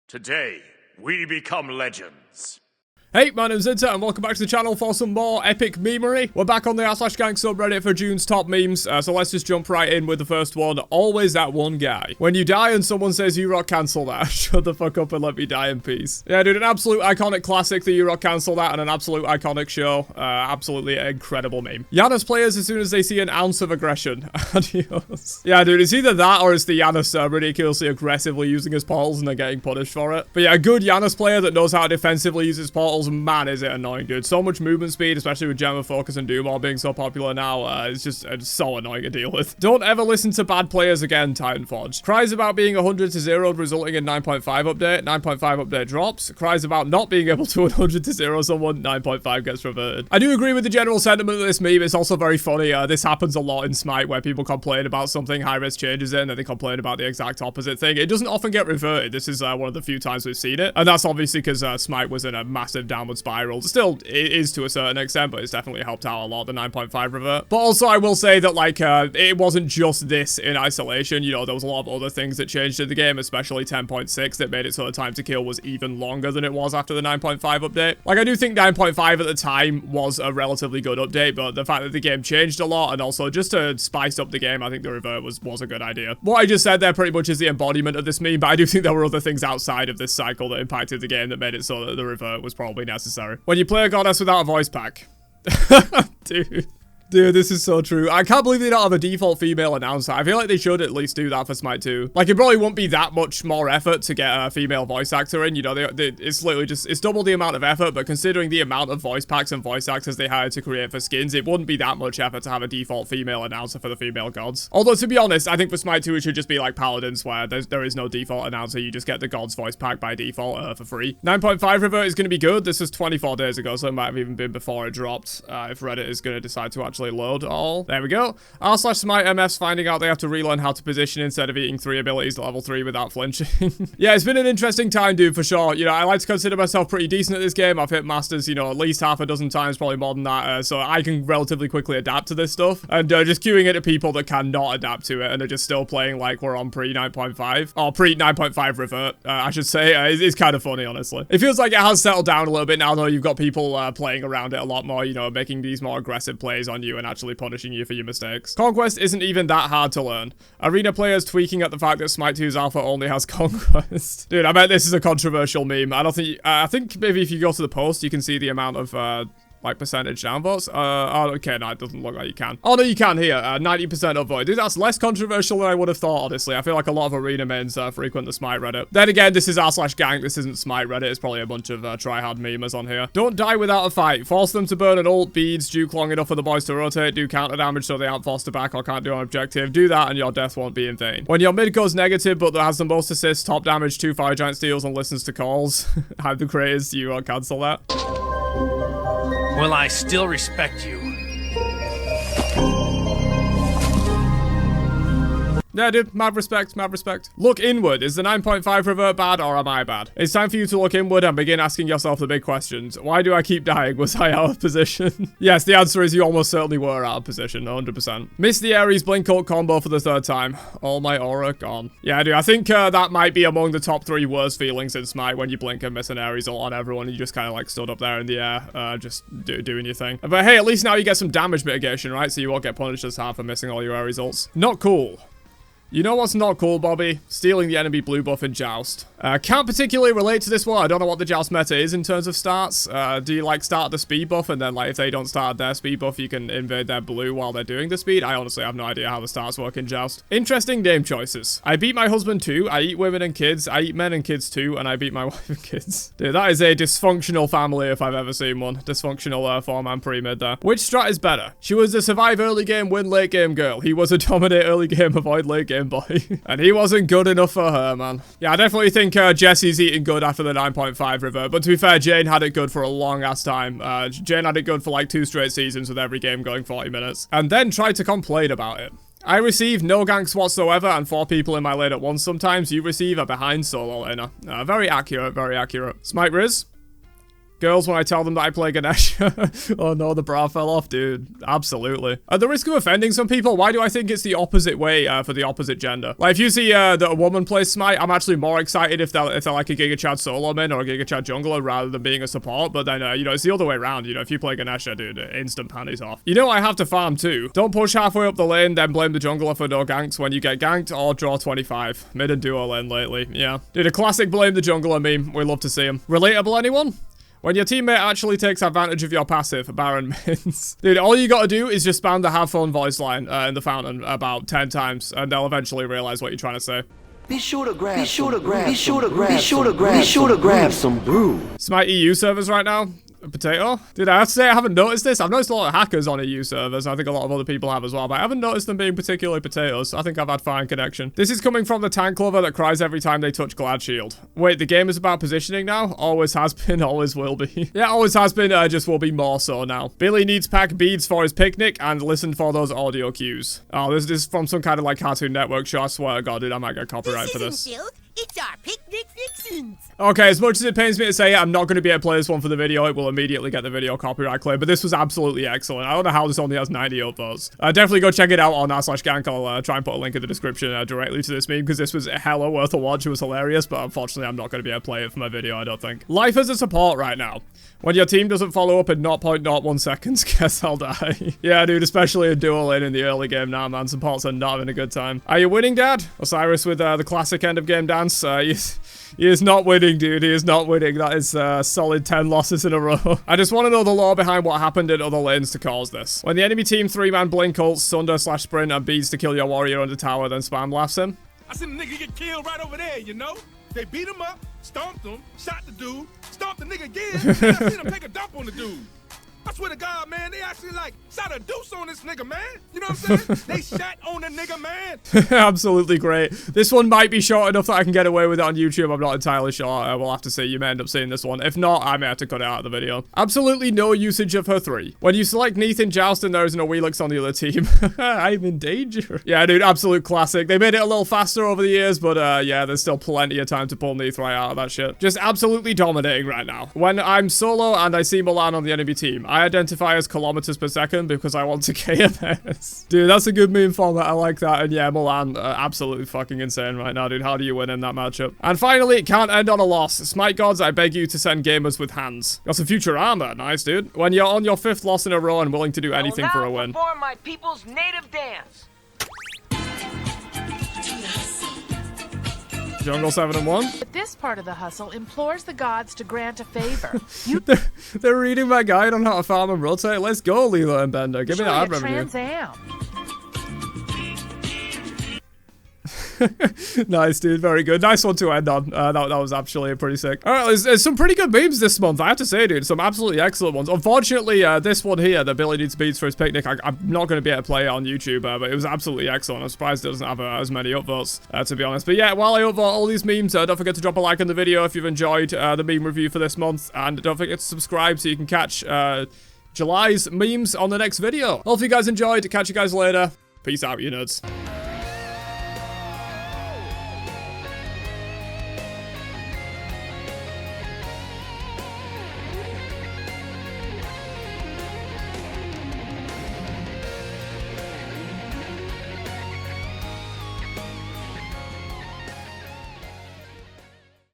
Today, we become legends. Hey, my name's Inter, and welcome back to the channel for some more epic memery. We're back on the r/Gank subreddit for June's top memes, so let's just jump right in with the first one. Always that one guy. When you die and someone says you rock cancel that, shut the fuck up and let me die in peace. Yeah, dude, an absolute iconic classic, the you rock cancel that, and an absolute iconic show. Absolutely incredible meme. Janus players as soon as they see an ounce of aggression. Adios. Yeah, dude, it's either that or it's the Janus ridiculously aggressively using his portals and they're getting punished for it. But yeah, a good Janus player that knows how to defensively use his portals, man, is it annoying, dude. So much movement speed, especially with Gem of Focus and Doom all being so popular now. It's just so annoying to deal with. Don't ever listen to bad players again, Titanforge. Cries about being 100 to 0 resulting in 9.5 update. 9.5 update drops. Cries about not being able to 100 to 0 someone. 9.5 gets reverted. I do agree with the general sentiment of this meme. It's also very funny. This happens a lot in Smite where people complain about something, high risk changes in, and they complain about the exact opposite thing. It doesn't often get reverted. This is one of the few times we've seen it. And that's obviously because Smite was in a massive downward spiral. Still, it is to a certain extent, but it's definitely helped out a lot, the 9.5 revert. But also, I will say that, like, it wasn't just this in isolation. You know, there was a lot of other things that changed in the game, especially 10.6, that made it so the time to kill was even longer than it was after the 9.5 update. Like, I do think 9.5 at the time was a relatively good update, but the fact that the game changed a lot, and also just to spice up the game, I think the revert was a good idea. What I just said there pretty much is the embodiment of this meme, but I do think there were other things outside of this cycle that impacted the game that made it so that the revert was probably necessary. When you play a goddess without a voice pack. Dude, this is so true. I can't believe they don't have a default female announcer. I feel like they should at least do that for Smite 2. Like, it probably won't be that much more effort to get a female voice actor in. You know, it's literally just, it's double the amount of effort, but considering the amount of voice packs and voice actors they hired to create for skins, it wouldn't be that much effort to have a default female announcer for the female gods. Although, to be honest, I think for Smite 2, it should just be like Paladins, where there is no default announcer. You just get the gods voice pack by default for free. 9.5 revert is going to be good. This was 24 days ago, so it might have even been before it dropped, if Reddit is going to decide to actually load all. There we go. r/Smite MF's finding out they have to relearn how to position instead of eating 3 abilities at level 3 without flinching. Yeah, it's been an interesting time, dude, for sure. You know, I like to consider myself pretty decent at this game. I've hit masters, you know, at least half a dozen times, probably more than that. So I can relatively quickly adapt to this stuff. And just queuing it to people that cannot adapt to it and are just still playing like we're on pre-9.5. Or pre-9.5 revert, I should say. It's kind of funny, honestly. It feels like it has settled down a little bit now, though. You've got people playing around it a lot more, you know, making these more aggressive plays on you and actually punishing you for your mistakes. Conquest isn't even that hard to learn. Arena players tweaking at the fact that Smite 2's alpha only has Conquest. Dude, I bet this is a controversial meme. I think maybe if you go to the post, you can see the amount of, like, percentage downvotes. Oh, okay, no, it doesn't look like you can. Oh, no, you can here. 90% upvote. Dude, that's less controversial than I would have thought, honestly. I feel like a lot of arena mains frequent the Smite Reddit. Then again, this is r/Gank. This isn't Smite Reddit. It's probably a bunch of tryhard memers on here. Don't die without a fight. Force them to burn an ult, beads, juke long enough for the boys to rotate, do counter damage so they aren't forced to back or can't do an objective. Do that and your death won't be in vain. When your mid goes negative but that has the most assists, top damage, 2 fire giant steals, and listens to calls, I'm the greatest. You won't cancel that. Will I still respect you? Yeah, dude, mad respect, mad respect. Look inward. Is the 9.5 revert bad or am I bad? It's time for you to look inward and begin asking yourself the big questions. Why do I keep dying? Was I out of position? Yes, the answer is you almost certainly were out of position, 100%. Missed the Ares blink ult combo for the 3rd time. All my aura gone. Yeah, dude, I think that might be among the top 3 worst feelings in Smite when you blink and miss an Ares ult on everyone and you just kind of like stood up there in the air, just doing your thing. But hey, at least now you get some damage mitigation, right? So you won't get punished as hard for missing all your Ares ults. Not cool. You know what's not cool, Bobby? Stealing the enemy blue buff in Joust. Can't particularly relate to this one. I don't know what the Joust meta is in terms of starts. Do you, like, start the speed buff, and then, like, if they don't start their speed buff, you can invade their blue while they're doing the speed? I honestly have no idea how the starts work in Joust. Interesting name choices. I beat my husband too, I eat women and kids, I eat men and kids too, and I beat my wife and kids. Dude, that is a dysfunctional family if I've ever seen one. Dysfunctional four-man pre-mid there. Which strat is better? She was a survive early game, win late game girl. He was a dominate early game, avoid late game boy. And he wasn't good enough for her, man. Yeah, I definitely think Jesse's eating good after the 9.5 revert. But to be fair, Jane had it good for a long ass time. Jane had it good for like 2 straight seasons with every game going 40 minutes. And then tried to complain about it. I receive no ganks whatsoever and 4 people in my lane at once sometimes. You receive a behind solo laner. Very accurate, very accurate. Smite Riz. Girls when I tell them that I play Ganesh. Oh no, the bra fell off, dude. Absolutely. At the risk of offending some people, why do I think it's the opposite way for the opposite gender? Like, if you see that a woman plays Smite, I'm actually more excited if they're like a Giga Chad solo main or a Giga Chad jungler rather than being a support. But then, you know, it's the other way around. You know, if you play Ganesha, dude, instant panties off. You know I have to farm too. Don't push halfway up the lane, then blame the jungler for no ganks when you get ganked or draw 25. Mid and duo lane lately. Yeah. Dude, a classic blame the jungler meme. We love to see him. Relatable, anyone? When your teammate actually takes advantage of your passive, Baron Mins. Dude, all you gotta do is just spam the have fun voice line in the fountain about 10 times, and they'll eventually realize what you're trying to say. Be sure to grab some brew. Smite EU servers right now. Potato? Dude, I have to say I haven't noticed this. I've noticed a lot of hackers on EU servers. I think a lot of other people have as well, but I haven't noticed them being particularly potatoes. I think I've had fine connection. This is coming from the tank lover that cries every time they touch Glad Shield. Wait, the game is about positioning now? Always has been, always will be. Yeah, always has been, just will be more so now. Billy needs pack beads for his picnic and listen for those audio cues. Oh, this is from some kind of like Cartoon Network show. I swear to God, dude, I might get copyright for this. It's our picnic fixins. Okay, as much as it pains me to say it, I'm not going to be able to play this one for the video. It will immediately get the video copyright claim, but this was absolutely excellent. I don't know how this only has 90 upvotes. Definitely go check it out on r/gank. I'll try and put a link in the description directly to this meme, because this was hella worth a watch. It was hilarious, but unfortunately, I'm not going to be able to play it for my video, I don't think. Life as a support right now. When your team doesn't follow up in 0.01 seconds, guess I'll die. Yeah, dude, especially a duo lane in the early game now, man. Supports are not having a good time. Are you winning, Dad? Osiris with the classic end of game dance. He is not winning, dude. He is not winning. That is solid 10 losses in a row. I just want to know the lore behind what happened in other lanes to cause this. When the enemy team 3-man blink ults, Sunder/sprint, and beads to kill your warrior under tower, then spam laughs him. I seen a nigga get killed right over there, you know? They beat him up, stomped him, shot the dude, stomped the nigga again, and I seen him take a dump on the dude. I swear to God, man, they actually, like, shot a deuce on this nigga, man. You know what I'm saying? They shot on the nigga, man. Absolutely great. This one might be short enough that I can get away with it on YouTube. I'm not entirely sure. We'll have to see. You may end up seeing this one. If not, I may have to cut it out of the video. Absolutely no usage of her 3. When you select Neath in Joust and there is no Wheelix on the other team, I'm in danger. Yeah, dude, absolute classic. They made it a little faster over the years, but yeah, there's still plenty of time to pull Neath right out of that shit. Just absolutely dominating right now. When I'm solo and I see Milan on the enemy team, I identify as kilometers per second because I want to KMS. Dude, that's a good meme format. I like that. And yeah, Milan, absolutely fucking insane right now, dude. How do you win in that matchup? And finally, it can't end on a loss. Smite gods, I beg you to send gamers with hands. Got some future armor. Nice, dude. When you're on your 5th loss in a row and willing to do anything for a win. Perform my people's native dance. Jungle 7-1. But this part of the hustle implores the gods to grant a favor. They're reading my guide on how to farm and rotate. Let's go, Lilo and Bender. Give me that ad revenue. Trans Am. Nice, dude. Very good. Nice one to end on. That was actually pretty sick. All right, there's some pretty good memes this month, I have to say, dude. Some absolutely excellent ones. Unfortunately, this one here, the Billy Needs Beats for his picnic, I'm not going to be able to play it on YouTube, but it was absolutely excellent. I'm surprised it doesn't have as many upvotes, to be honest. But yeah, while I upvote all these memes, don't forget to drop a like on the video if you've enjoyed the meme review for this month, and don't forget to subscribe so you can catch July's memes on the next video. Hope you guys enjoyed. Catch you guys later. Peace out, you nerds.